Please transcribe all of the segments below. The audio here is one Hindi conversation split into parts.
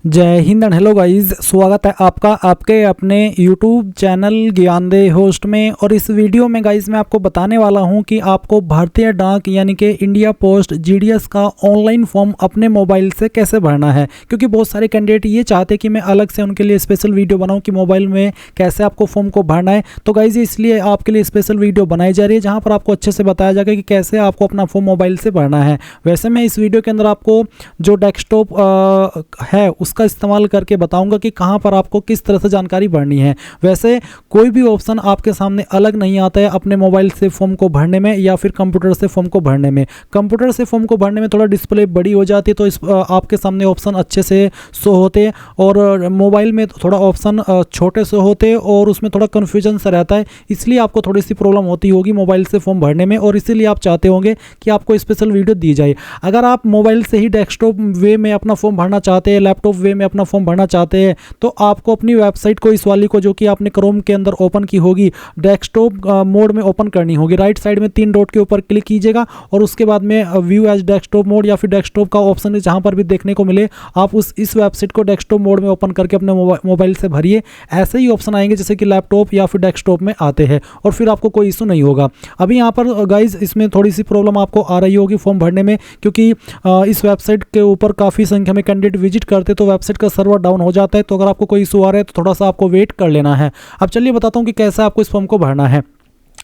जय हिंद एंड हेलो गाइस, स्वागत है आपका आपके अपने यूट्यूब चैनल ज्ञानदे होस्ट में। और इस वीडियो में गाइस मैं आपको बताने वाला हूं कि आपको भारतीय डाक यानी कि इंडिया पोस्ट जीडीएस का ऑनलाइन फॉर्म अपने मोबाइल से कैसे भरना है। क्योंकि बहुत सारे कैंडिडेट ये चाहते हैं कि मैं अलग से उनके लिए स्पेशल वीडियो बनाऊं कि मोबाइल में कैसे आपको फॉर्म को भरना है। तो गाइज इसलिए आपके लिए स्पेशल वीडियो बनाई जा रही है जहाँ पर आपको अच्छे से बताया जाएगा कि कैसे आपको अपना फॉर्म मोबाइल से भरना है। वैसे मैं इस वीडियो के अंदर आपको जो डेस्कटॉप है उसका इस्तेमाल करके बताऊंगा कि कहां पर आपको किस तरह से जानकारी भरनी है। वैसे कोई भी ऑप्शन आपके सामने अलग नहीं आता है अपने मोबाइल से फॉर्म को भरने में या फिर कंप्यूटर से फॉर्म को भरने में। कंप्यूटर से फॉर्म को भरने में थोड़ा डिस्प्ले बड़ी हो जाती है तो इस आपके सामने ऑप्शन अच्छे से शो होते हैं, और मोबाइल में थोड़ा ऑप्शन छोटे से होते हैं और उसमें थोड़ा कन्फ्यूजन सा रहता है। इसलिए आपको थोड़ी सी प्रॉब्लम होती होगी मोबाइल से फॉर्म भरने में, और इसीलिए आप चाहते होंगे कि आपको स्पेशल वीडियो दी जाए। अगर आप मोबाइल से ही डेस्कटॉप वे में अपना फॉर्म भरना चाहते हैं, लैपटॉप वे में अपना फॉर्म भरना चाहते हैं, तो आपको अपनी वेबसाइट को इस वाली को जो कि आपने क्रोम के अंदर ओपन की होगी डेस्कटॉप मोड में ओपन करनी होगी। राइट साइड में 3 डॉट के ऊपर क्लिक कीजिएगा और उसके बाद में व्यू एज डेस्कटॉप मोड या फिर डेस्कटॉप का ऑप्शन जहां पर भी देखने को मिले आप इस वेबसाइट को डेस्कटॉप मोड में ओपन करके अपने मोबाइल से भरिए। ऐसे ही ऑप्शन आएंगे जैसे कि लैपटॉप या फिर डेस्कटॉप में आते हैं और फिर आपको कोई इशू नहीं होगा। अभी यहाँ पर गाइज इसमें थोड़ी सी प्रॉब्लम आपको आ रही होगी फॉर्म भरने में, क्योंकि इस वेबसाइट के ऊपर काफ़ी संख्या में कैंडिडेट विजिट करते तो वेबसाइट का सर्वर डाउन हो जाता है। तो अगर आपको कोई इशू आ रहा है तो थोड़ा सा आपको वेट कर लेना है। अब चलिए बताता हूँ कि कैसे आपको इस फॉर्म को भरना है।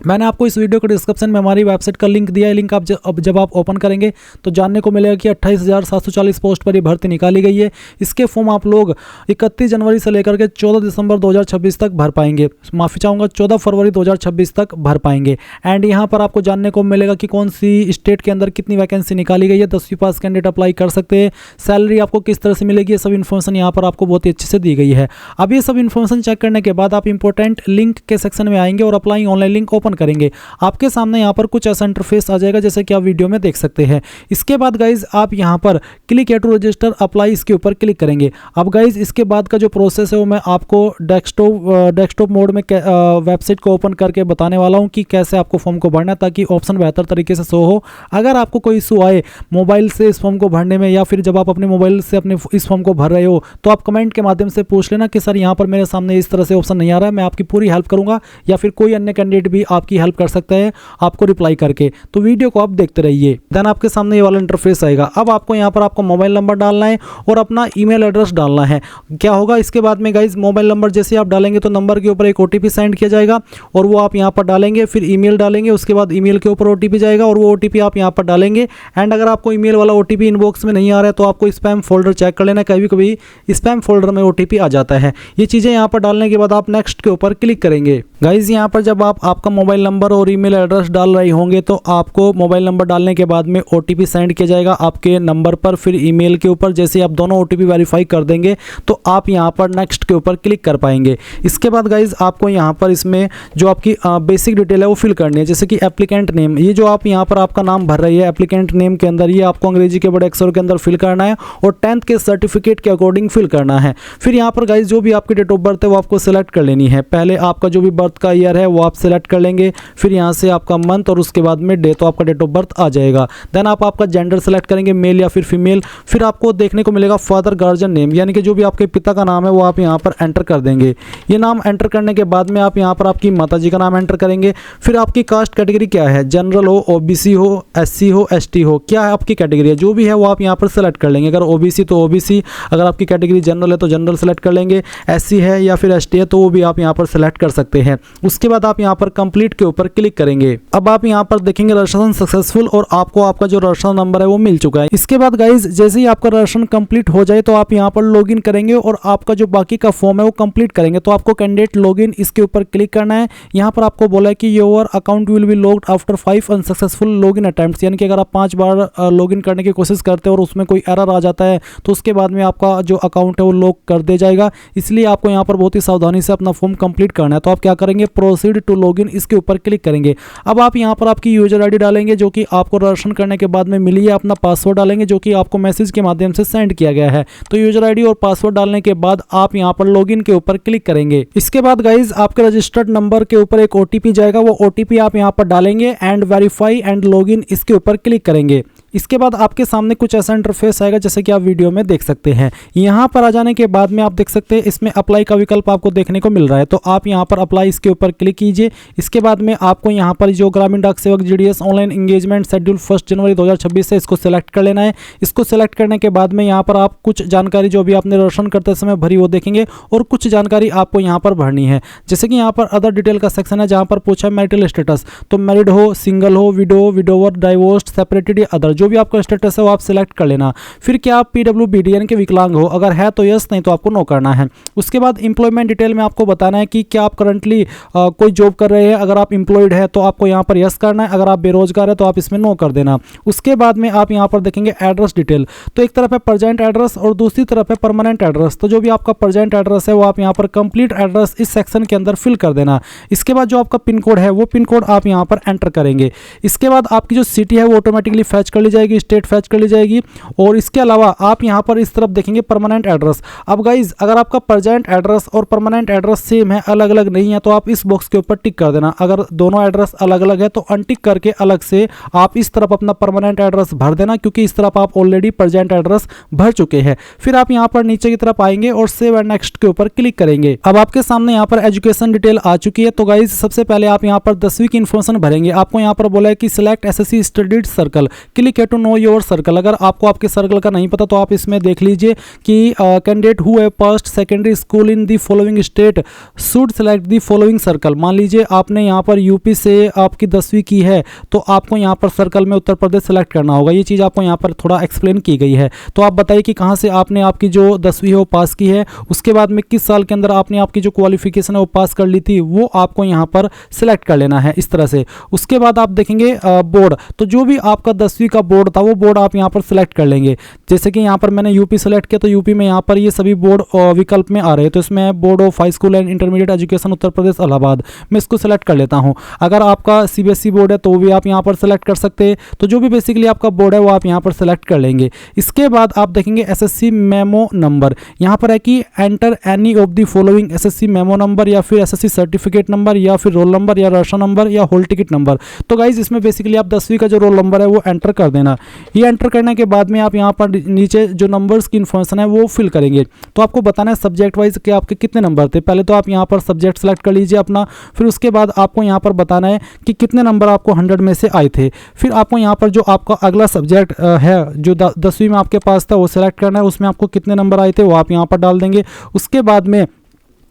मैंने आपको इस वीडियो के डिस्क्रिप्शन में हमारी वेबसाइट का लिंक दिया है। लिंक आप जब आप ओपन करेंगे तो जानने को मिलेगा कि 28,740 पोस्ट पर ये भर्ती निकाली गई है। इसके फॉर्म आप लोग 31 जनवरी से लेकर के 14 दिसंबर 2026 तक भर पाएंगे। माफ़ी चाहूँगा 14 फरवरी 2026 तक भर पाएंगे। एंड यहाँ पर आपको जानने को मिलेगा कि कौन सी स्टेट के अंदर कितनी वैकेंसी निकाली गई है। 10वीं पास कैंडिडेट अप्लाई कर सकते हैं। सैलरी आपको किस तरह से मिलेगी, ये सब इन्फॉर्मेशन यहाँ पर आपको बहुत ही अच्छे से दी गई है। अब ये सब इन्फॉर्मेशन चेक करने के बाद आप इंपॉर्टेंट लिंक के सेक्शन में आएंगे और अप्लाई ऑनलाइन लिंक ओपन करेंगे। आपके सामने यहां पर कुछ ऐसा इंटरफेस आ जाएगा जैसे कि आप वीडियो में देख सकते हैं। इसके बाद गाइज आप यहां पर क्लिक टू रजिस्टर अप्लाई इसके ऊपर क्लिक करेंगे। अब गाइज इसके बाद का जो प्रोसेस है वो मैं आपको डेस्कटॉप मोड में वेबसाइट को ओपन करके बताने वाला हूं कि कैसे आपको फॉर्म को भरना है ताकि ऑप्शन बेहतर तरीके से शो हो। अगर आपको कोई इशू आए मोबाइल से इस फॉर्म को भरने में या फिर जब आप अपने मोबाइल से अपने इस फॉर्म को भर रहे हो तो आप कमेंट के माध्यम से पूछ लेना कि सर यहाँ पर मेरे सामने इस तरह से ऑप्शन नहीं आ रहा है। मैं आपकी पूरी हेल्प करूंगा या फिर कोई अन्य कैंडिडेट भी आपकी हेल्प कर सकता है आपको रिप्लाई करके। तो वीडियो को आप देखते रहिए। देन आपके सामने ये वाला इंटरफेस आएगा। अब आपको यहाँ पर आपका मोबाइल नंबर डालना है और अपना ईमेल एड्रेस डालना है। क्या होगा इसके बाद में गाइज, मोबाइल नंबर जैसे आप डालेंगे तो नंबर के ऊपर एक ओटीपी सेंड किया जाएगा और वो आप यहाँ पर डालेंगे। फिर ईमेल डालेंगे, उसके बाद ईमेल के ऊपर ओटीपी जाएगा और वो ओटीपी आप यहाँ पर डालेंगे। एंड अगर आपको ईमेल वाला ओटीपी इनबॉक्स में नहीं आ रहा है तो आपको स्पैम फोल्डर चेक कर लेना, कभी कभी स्पैम फोल्डर में ओटीपी आ जाता है। ये चीज़ें यहाँ पर डालने के बाद आप नेक्स्ट के ऊपर क्लिक करेंगे। गाइज यहाँ पर जब आप आपका मोबाइल नंबर और ईमेल एड्रेस डाल रहे होंगे तो आपको मोबाइल नंबर डालने के बाद में ओटीपी सेंड किया जाएगा आपके नंबर पर, फिर ईमेल के ऊपर। जैसे आप दोनों ओटीपी वेरीफाई कर देंगे तो आप यहाँ पर नेक्स्ट के ऊपर क्लिक कर पाएंगे। इसके बाद गाइज आपको यहाँ पर इसमें जो आपकी बेसिक डिटेल है वो फिल करनी है, जैसे कि एप्लीकेंट नेम। ये जो आप यहाँ पर आपका नाम भर रही है एप्लीकेंट नेम के अंदर, ये आपको अंग्रेजी के बड़े अक्षरों के अंदर फिल करना है और 10th के सर्टिफिकेट के अकॉर्डिंग फिल करना है। फिर यहाँ पर गाइज जो भी आपकी डेट ऑफ बर्थ है वो आपको सिलेक्ट कर लेनी है। पहले आपका जो भी बर्थ का ईयर है वो आप सिलेक्ट कर लेंगे, फिर यहाँ से आपका मंथ और उसके बाद में डे, तो आपका डेट ऑफ बर्थ आ जाएगा। देन आप आपका जेंडर सेलेक्ट करेंगे, मेल या फिर फीमेल। फिर आपको देखने को मिलेगा फादर गार्जियन नेम, यानी कि जो भी आपके पिता का नाम है वो आप यहाँ पर एंटर कर देंगे। ये नाम एंटर करने के बाद में आप यहाँ पर आपकी माताजी का नाम एंटर करेंगे। फिर आपकी कास्ट कैटेगरी क्या है, जनरल हो, ओबीसी हो, एससी हो, एसटी हो, क्या है आपकी कैटेगरी है, जो भी है वो आप यहाँ पर सेलेक्ट कर लेंगे। अगर ओबीसी तो ओबीसी, अगर आपकी कैटेगरी जनरल है तो जनरल सेलेक्ट कर लेंगे, एससी है या फिर एसटी है तो वो भी आप यहाँ पर सेलेक्ट कर सकते हैं। उसके बाद आप यहाँ पर कंप्लीट के ऊपर क्लिक करेंगे। अब आप यहाँ पर देखेंगे रजिस्ट्रेशन सक्सेसफुल और आपको आपका जो रजिस्ट्रेशन नंबर है वो मिल चुका है। इसके बाद गाइज जैसे ही आपका रजिस्ट्रेशन कंप्लीट हो जाए तो आप यहाँ पर लॉगिन करेंगे और आपका जो बाकी का फॉर्म है वो कंप्लीट करेंगे। तो आपको कैंडिडेट लॉगिन इसके ऊपर क्लिक करना है। यहाँ पर आपको बोला है कि your account will be logged after 5 unsuccessful login attempts, यानी कि अगर आप 5 बार लॉगिन करने की कोशिश करते हैं और उसमें कोई एरर आ जाता है तो उसके बाद में आपका जो अकाउंट है वो लॉक कर दिया जाएगा। इसलिए आपको यहाँ पर बहुत ही सावधानी से अपना फॉर्म कंप्लीट करना है। तो आप क्या करेंगे, प्रोसीड टू लॉगिन इसके ऊपर क्लिक करेंगे। अब आप यहाँ पर आपकी यूजर आईडी डालेंगे जो कि आपको रजिस्ट्रेशन करने के बाद में मिली है। अपना पासवर्ड डालेंगे जो कि आपको मैसेज के माध्यम से सेंड किया गया है। तो यूजर आईडी और पासवर्ड डालने के बाद आप यहाँ पर लॉगिन के ऊपर क्लिक करेंगे। इसके बाद गाइज आपके रजिस्टर्ड नंबर के ऊपर एक ओटीपी जाएगा, वो ओटीपी आप यहाँ पर डालेंगे एंड वेरीफाई एंड लॉगिन इसके ऊपर क्लिक करेंगे। इसके बाद आपके सामने कुछ ऐसा इंटरफेस आएगा जैसे कि आप वीडियो में देख सकते हैं। यहाँ पर आ जाने के बाद में आप देख सकते हैं इसमें अप्लाई का विकल्प आपको देखने को मिल रहा है, तो आप यहाँ पर अप्लाई इसके ऊपर क्लिक कीजिए। इसके बाद में आपको यहाँ पर जो ग्रामीण डाक सेवक जीडीएस ऑनलाइन एंगेजमेंट शेड्यूल 1 जनवरी 2026 है, इसको सिलेक्ट कर लेना है। इसको सिलेक्ट करने के बाद में यहाँ पर आप कुछ जानकारी जो भी आपने रोशन करते समय भरी वो देखेंगे और कुछ जानकारी आपको यहाँ पर भरनी है। जैसे कि यहाँ पर अदर डिटेल का सेक्शन है जहाँ पर पूछा है मैरिटल स्टेटस, तो मैरिड हो, सिंगल हो, विडो, विडोवर, डाइवोर्स्ड, सेपरेटेड या अदर, जो भी आपका स्टेटस है वो आप सिलेक्ट कर लेना। फिर क्या आप पीडब्ल्यूबीडी यानी कि विकलांग हो, अगर है तो यस, नहीं तो आपको नो करना है। उसके बाद इंप्लॉयमेंट डिटेल में आपको बताना है कि क्या आप करंटली कोई जॉब कर रहे हैं। अगर आप इंप्लॉयड है तो आपको यहाँ पर यस करना है, अगर आप बेरोजगार है तो आप इसमें नो कर देना। उसके बाद में आप यहाँ पर देखेंगे एड्रेस डिटेल, तो एक तरफ है प्रेजेंट एड्रेस और दूसरी तरफ है परमानेंट एड्रेस। तो जो भी आपका प्रेजेंट एड्रेस है वो आप यहाँ पर कंप्लीट एड्रेस इस सेक्शन के अंदर फिल कर देना। इसके बाद जो आपका पिन कोड है वो पिन कोड आप यहाँ पर एंटर करेंगे। इसके बाद आपकी जो सिटी है वो ऑटोमेटिकली फैच कर ली जाएगी, स्टेट फैच कर ली जाएगी। और इसके अलावा आप यहाँ पर इस तरफ देखेंगे परमानेंट एड्रेस। अब गाइज अगर आपका प्रेजेंट एड्रेस और परमानेंट एड्रेस सेम है, अलग अलग नहीं है, तो आप इस बॉक्स के ऊपर टिक कर देना। अगर दोनों एड्रेस अलग अलग है तो अनटिक करके अलग से आप इस तरफ अपना परमानेंट एड्रेस भर देना, क्योंकि इस तरफ आप ऑलरेडी प्रेजेंट एड्रेस भर चुके हैं। फिर आप यहाँ पर नीचे की तरफ आएंगे और सेव एंड नेक्स्ट के ऊपर क्लिक करेंगे। अब आपके सामने यहाँ पर एजुकेशन डिटेल आ चुकी है। तो गाइज सबसे पहले आप यहाँ पर 10वीं की इन्फॉर्मेशन भरेंगे। आपको यहाँ पर बोला है कि select SSC studied circle, click है टू नो योर सर्कल। अगर आपको आपके सर्कल का नहीं पता तो आप इसमें देख लीजिए कि candidate who have passed secondary school in the following state should select the following circle. मान लीजिए आपने यहाँ पर यूपी से आपकी 10वीं की है तो आपको यहाँ पर सर्कल में उत्तर प्रदेश सेलेक्ट करना होगा। ये चीज़ आपको यहाँ पर थोड़ा एक्सप्लेन की गई है। तो आप बताइए कि कहाँ से आपने आपकी जो 10वीं है वो पास की है, उसके बाद में किस साल के अंदर आपने आपकी जो क्वालिफिकेशन है वो पास कर ली थी, वो आपको यहाँ पर सिलेक्ट कर लेना है इस तरह से। उसके बाद आप देखेंगे बोर्ड, तो जो भी आपका 10वीं का बोर्ड था वो बोर्ड आप यहाँ पर सिलेक्ट कर लेंगे। जैसे कि यहाँ पर मैंने यूपी सेलेक्ट किया तो यूपी में यहाँ पर ये सभी बोर्ड विकल्प में आ रहे हैं, तो इसमें board of high school and intermediate education Uttar Pradesh Allahabad, मैं इसको सेलेक्ट कर लेता हूँ। अगर आपका सीबीएसई बोर्ड है तो भी आप यहाँ पर सेलेक्ट कर सकते हैं। तो जो भी बेसिकली आपका बोर्ड है वो आप यहाँ पर सेलेक्ट कर लेंगे। इसके बाद आप देखेंगे एसएससी मेमो नंबर, यहाँ पर है कि enter any of the following SSC memo number या फिर एसएससी सर्टिफिकेट नंबर या फिर रोल नंबर या राशन नंबर या होल टिकट नंबर। तो गाइज इसमें बेसिकली आप 10वीं का जो रोल नंबर है वो एंटर कर देना। ये एंटर करने के बाद में आप यहाँ पर नीचे जो नंबर्स की इन्फॉर्मेशन है वो फिल करेंगे। तो आपको बताना है सब्जेक्ट वाइज कि आपके कितने नंबर थे। पहले तो आप यहाँ पर सब्जेक्ट सेलेक्ट कर लीजिए अपना, फिर उसके बाद आपको यहाँ पर बताना है कि कितने नंबर आपको 100 में से आए थे। फिर आपको यहाँ पर जो आपका अगला सब्जेक्ट है जो 10वीं में आपके पास था वो सेलेक्ट करना है, उसमें आपको कितने नंबर आए थे वो आप यहाँ पर डाल देंगे। उसके बाद में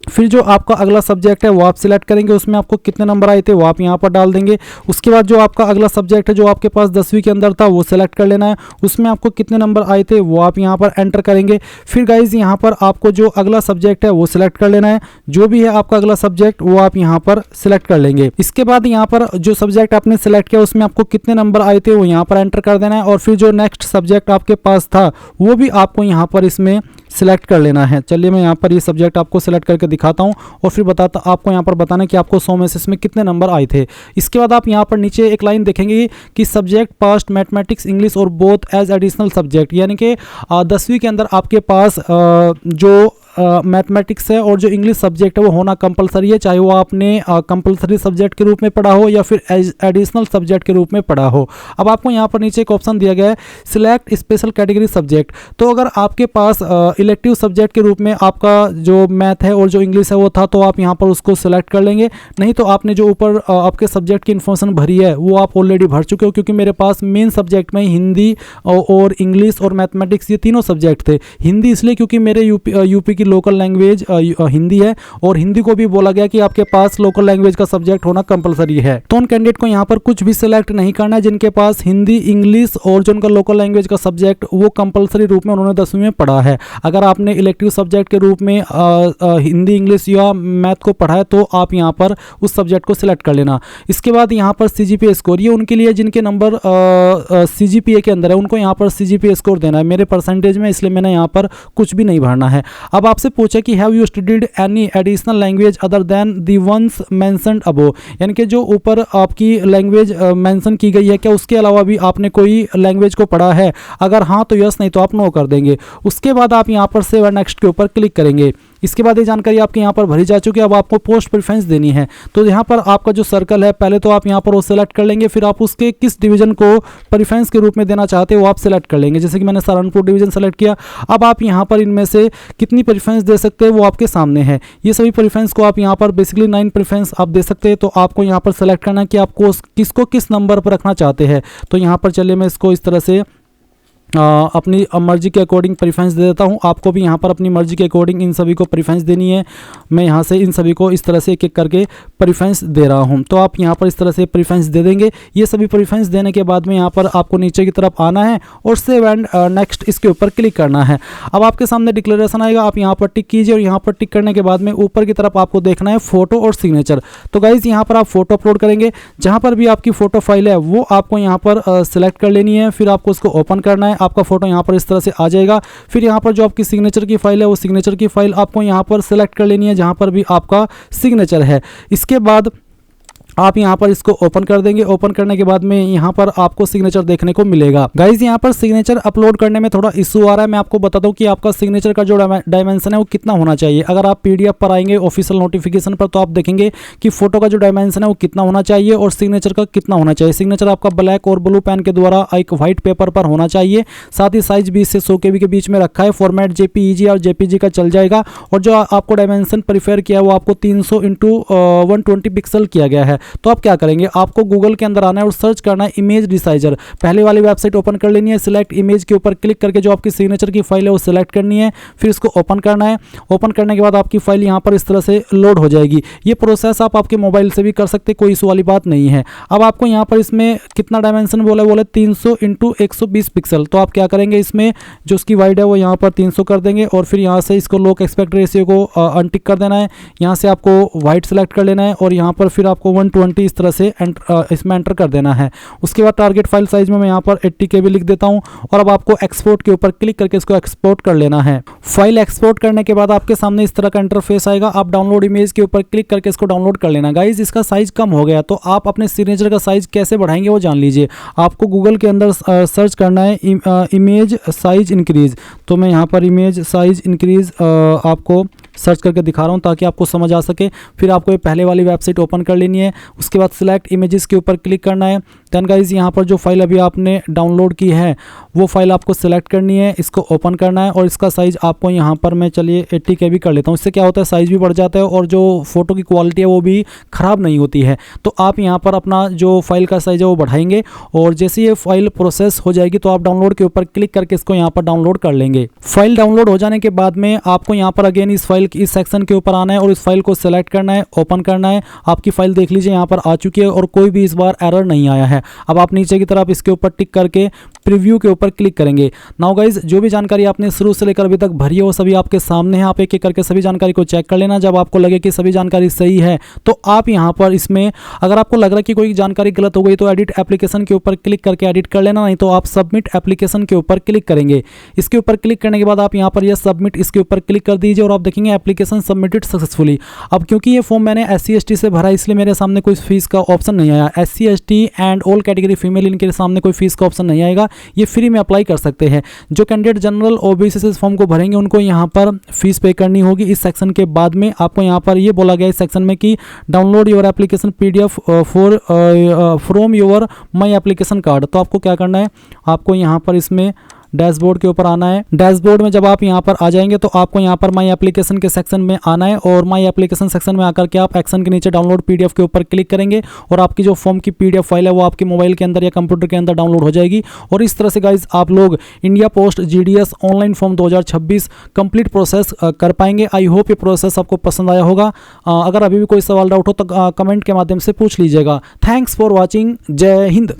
फिर जो आपका अगला सब्जेक्ट है वो आप सिलेक्ट करेंगे, उसमें आपको कितने नंबर आए थे वो आप यहाँ पर डाल देंगे। उसके बाद जो आपका अगला सब्जेक्ट है जो आपके पास 10वीं के अंदर था वो सिलेक्ट कर लेना है, उसमें आपको कितने नंबर आए थे वो आप यहाँ पर एंटर करेंगे। फिर गाइज यहाँ पर आपको जो अगला सब्जेक्ट है वो सिलेक्ट कर लेना है, जो भी है आपका अगला सब्जेक्ट वो आप यहाँ पर सिलेक्ट कर लेंगे। इसके बाद यहाँ पर जो सब्जेक्ट आपने सिलेक्ट किया उसमें आपको कितने नंबर आए थे वो यहाँ पर एंटर कर देना है। और फिर जो नेक्स्ट सब्जेक्ट आपके पास था वो भी आपको यहाँ पर इसमें सिलेक्ट कर लेना है। चलिए मैं यहाँ पर ये सब्जेक्ट आपको सिलेक्ट करके दिखाता हूँ और फिर आपको यहाँ पर बताना है कि आपको 100 में से इसमें कितने नंबर आए थे। इसके बाद आप यहाँ पर नीचे एक लाइन देखेंगे कि सब्जेक्ट पास्ट मैथमेटिक्स इंग्लिश और बोथ एज एडिशनल सब्जेक्ट, यानी कि 10वीं के अंदर आपके पास जो मैथमेटिक्स है और जो इंग्लिश सब्जेक्ट है वो होना कंपलसरी है, चाहे वो आपने कंपलसरी सब्जेक्ट के रूप में पढ़ा हो या फिर एडिशनल सब्जेक्ट के रूप में पढ़ा हो। अब आपको यहाँ पर नीचे एक ऑप्शन दिया गया है सिलेक्ट स्पेशल कैटेगरी सब्जेक्ट। तो अगर आपके पास इलेक्टिव सब्जेक्ट के रूप में आपका जो मैथ है और जो इंग्लिश है वो था तो आप यहाँ पर उसको सिलेक्ट कर लेंगे। नहीं तो आपने जो ऊपर आपके सब्जेक्ट की इन्फॉर्मेशन भरी है वो आप ऑलरेडी भर चुके हो, क्योंकि मेरे पास मेन सब्जेक्ट में हिंदी और इंग्लिश और मैथमेटिक्स ये तीनों सब्जेक्ट थे। हिंदी इसलिए क्योंकि मेरे यूपी की लोकल लैंग्वेज हिंदी है और हिंदी को भी बोला गया कि आपके पास लोकल लैंग्वेज का सब्जेक्ट होना कंपलसरी है। तो उन कैंडिडेट को यहाँ पर कुछ भी सिलेक्ट नहीं करना है जिनके पास हिंदी इंग्लिश और जो उनका लोकल लैंग्वेज का सब्जेक्ट वो कंपलसरी रूप में उन्होंने 10वीं में पढ़ा है। अगर आपने इलेक्टिव सब्जेक्ट के रूप में हिंदी इंग्लिश या मैथ को पढ़ा है तो आप यहाँ पर उस सब्जेक्ट को सिलेक्ट कर लेना। इसके बाद यहाँ पर सीजीपीए स्कोर, ये उनके लिए जिनके नंबर सीजीपीए के अंदर है उनको यहाँ पर सीजीपीए स्कोर देना है। मेरे परसेंटेज में इसलिए मैंने यहाँ पर कुछ भी नहीं भरना है। अब आपसे पूछा कि have you studied any additional language other than the ones mentioned above, यानी कि जो ऊपर आपकी लैंग्वेज मेंशन की गई है क्या उसके अलावा भी आपने कोई लैंग्वेज को पढ़ा है। अगर हाँ तो यस, नहीं तो आप नो कर देंगे। उसके बाद आप यहाँ पर सेव एंड नेक्स्ट के ऊपर क्लिक करेंगे। इसके बाद ये जानकारी आपके यहाँ पर भरी जा चुकी है। अब आपको पोस्ट प्रेफरेंस देनी है। तो यहाँ पर आपका जो सर्कल है पहले तो आप यहाँ पर वो सिलेक्ट कर लेंगे, फिर आप उसके किस डिवीजन को प्रेफरेंस के रूप में देना चाहते हो वो आप सिलेक्ट कर लेंगे। जैसे कि मैंने सहारनपुर डिवीजन सेलेक्ट किया। अब आप यहाँ पर इनमें से कितनी प्रेफरेंस दे सकते हैं वो आपके सामने है। ये सभी प्रेफरेंस को आप यहाँ पर बेसिकली 9 प्रेफरेंस आप दे सकते हैं। तो आपको यहाँ पर सेलेक्ट करना है कि आपको किसको किस नंबर पर रखना चाहते हैं। तो यहाँ पर चलिए मैं इसको इस तरह से अपनी मर्जी के अकॉर्डिंग प्रेफरेंस दे देता हूँ। आपको भी यहाँ पर अपनी मर्जी के अकॉर्डिंग इन सभी को प्रेफरेंस देनी है। मैं यहाँ से इन सभी को इस तरह से एक एक करके प्रेफरेंस दे रहा हूँ। तो आप यहाँ पर इस तरह से प्रेफरेंस दे देंगे। ये सभी प्रेफरेंस देने के बाद में यहाँ पर आपको नीचे की तरफ आना है और सेव एंड नेक्स्ट इसके ऊपर क्लिक करना है। अब आपके सामने डिक्लेरेशन आएगा, आप यहाँ पर टिक कीजिए और यहाँ पर टिक करने के बाद में ऊपर की तरफ आपको देखना है फोटो और सिग्नेचर। तो गाइज यहाँ पर आप फोटो अपलोड करेंगे। जहाँ पर भी आपकी फोटो फाइल है वो आपको यहाँ पर सिलेक्ट कर लेनी है, फिर आपको उसको ओपन करना है। आपका फोटो यहाँ पर इस तरह से आ जाएगा। फिर यहाँ पर जो आपकी सिग्नेचर की फाइल है वो सिग्नेचर की फाइल आपको यहाँ पर सिलेक्ट कर लेनी है जहाँ पर भी आपका सिग्नेचर है। इसके बाद आप यहाँ पर इसको ओपन कर देंगे। ओपन करने के बाद में यहाँ पर आपको सिग्नेचर देखने को मिलेगा। गाइज यहाँ पर सिग्नेचर अपलोड करने में थोड़ा इशू आ रहा है। मैं आपको बताता हूँ कि आपका सिग्नेचर का जो डायमेंशन है वो कितना होना चाहिए। अगर आप पीडीएफ पर आएंगे ऑफिशियल नोटिफिकेशन पर तो आप देखेंगे कि फोटो का जो डायमेंशन है वो कितना होना चाहिए और सिग्नेचर का कितना होना चाहिए। सिग्नेचर आपका ब्लैक और ब्लू पेन के द्वारा एक व्हाइट पेपर पर होना चाहिए। साथ ही साइज 20 से 100 KB के बीच में रखा है। फॉर्मेट जेपीईजी और जेपीजी का चल जाएगा। और जो आपको डायमेंशन प्रीफर किया है वो आपको 300 × 120 पिक्सल किया गया है। तो आप क्या करेंगे, आपको गूगल के अंदर आना है और सर्च करना है इमेज रिसाइजर। पहले वाली वेबसाइट ओपन कर लेनी है। सिलेक्ट इमेज के ऊपर क्लिक करके जो आपकी सिग्नेचर की फाइल है वो सिलेक्ट करनी है, फिर इसको ओपन करना है। ओपन करने के बाद आपकी फाइल यहाँ पर इस तरह से लोड हो जाएगी। ये प्रोसेस आप आपके मोबाइल से भी कर सकते, कोई इशू वाली बात नहीं है। अब आपको यहाँ पर इसमें कितना डायमेंशन बोला 300 × 120 पिक्सल। तो आप क्या करेंगे, इसमें जो उसकी वाइड है वो यहाँ पर 300 कर देंगे और फिर यहाँ से इसको लोक एस्पेक्ट रेशियो को अनटिक कर देना है। यहाँ से आपको वाइट सेलेक्ट कर लेना है और यहाँ पर फिर आपको 120 इस तरह से इसमें एंटर कर देना है। उसके बाद टारगेट फाइल साइज में मैं यहाँ पर 80 KB लिख देता हूँ और अब आपको एक्सपोर्ट के ऊपर क्लिक करके इसको एक्सपोर्ट कर लेना है। फाइल एक्सपोर्ट करने के बाद आपके सामने इस तरह का इंटरफेस आएगा। आप डाउनलोड इमेज के ऊपर क्लिक करके इसको डाउनलोड कर लेना। गाइज इसका साइज कम हो गया तो आप अपने सिग्नेचर का साइज कैसे बढ़ाएंगे वो जान लीजिए। आपको गूगल के अंदर सर्च करना है इमेज साइज इंक्रीज। तो मैं यहाँ पर इमेज साइज इंक्रीज आपको सर्च करके दिखा रहा हूँ ताकि आपको समझ आ सके। फिर आपको ये पहले वाली वेबसाइट ओपन कर लेनी है। उसके बाद सिलेक्ट इमेजेस के ऊपर क्लिक करना है। देन गाइज यहाँ पर जो फाइल अभी आपने डाउनलोड की है वो फाइल आपको सिलेक्ट करनी है, इसको ओपन करना है और इसका साइज आपको यहाँ पर मैं चलिए 80 KB कर लेता हूँ। इससे क्या होता है, साइज भी बढ़ जाता है और जो फोटो की क्वालिटी है वो भी ख़राब नहीं होती है। तो आप यहाँ पर अपना जो फाइल का साइज है वो बढ़ाएंगे और जैसे ये फाइल प्रोसेस हो जाएगी तो आप डाउनलोड के ऊपर क्लिक करके इसको यहाँ पर डाउनलोड कर लेंगे। फाइल डाउनलोड हो जाने के बाद में आपको यहाँ पर अगेन इस फाइल इस सेक्शन के ऊपर आना है और इस फाइल को सिलेक्ट करना है, ओपन करना है। आपकी फाइल देख लीजिए यहाँ पर आ चुकी है और कोई भी इस बार एरर नहीं आया है। अब आप नीचे की तरफ इसके ऊपर टिक करके प्रीव्यू के ऊपर क्लिक करेंगे। नाउ गाइज जो भी जानकारी आपने शुरू से लेकर अभी तक भरी है वो सभी आपके सामने है। आप एक एक करके सभी जानकारी को चेक कर लेना। जब आपको लगे कि सभी जानकारी सही है तो आप यहाँ पर इसमें अगर आपको लग रहा है कि कोई जानकारी गलत हो गई तो एडिट एप्लीकेशन के ऊपर क्लिक करके एडिट कर लेना, नहीं तो आप सबमिट एप्लीकेशन के ऊपर क्लिक करेंगे। इसके ऊपर क्लिक करने के बाद आप यहाँ पर यह सबमिट इसके ऊपर क्लिक कर दीजिए और आप देखेंगे एप्लीकेशन सबमिटेड सक्सेसफुली। अब क्योंकि ये फॉर्म मैंने SC/ST से भरा इसलिए मेरे सामने कोई फीस का ऑप्शन नहीं आया। SC/ST and all category female इनके सामने कोई फीस का ऑप्शन नहीं आएगा, ये फ्री में अप्लाई कर सकते हैं। जो कैंडिडेट जनरल OBC से इस फॉर्म को भरेंगे उनको यहाँ पर फीस पे करनी होगी। इस सेक्शन के बाद में आपको यहाँ पर ये बोला गया इस सेक्शन में कि download your application PDF from your my application card. तो आपको क्या करना है, आपको यहाँ पर इसमें डैशबोर्ड के ऊपर आना है। डैशबोर्ड में जब आप यहाँ पर आ जाएंगे तो आपको यहाँ पर माई एप्लीकेशन के सेक्शन में आना है और माई एप्लीकेशन सेक्शन में आकर के आप एक्शन के नीचे डाउनलोड PDF के ऊपर क्लिक करेंगे और आपकी जो फॉर्म की PDF फाइल है वो आपके मोबाइल के अंदर या कंप्यूटर के अंदर डाउनलोड हो जाएगी। और इस तरह से गाइज आप लोग India post GDS online form 2026 complete process कर पाएंगे। आई होप ये प्रोसेस आपको पसंद आया होगा। अगर अभी भी कोई सवाल डाउट हो तो कमेंट के माध्यम से पूछ लीजिएगा। Thanks for watching. जय हिंद।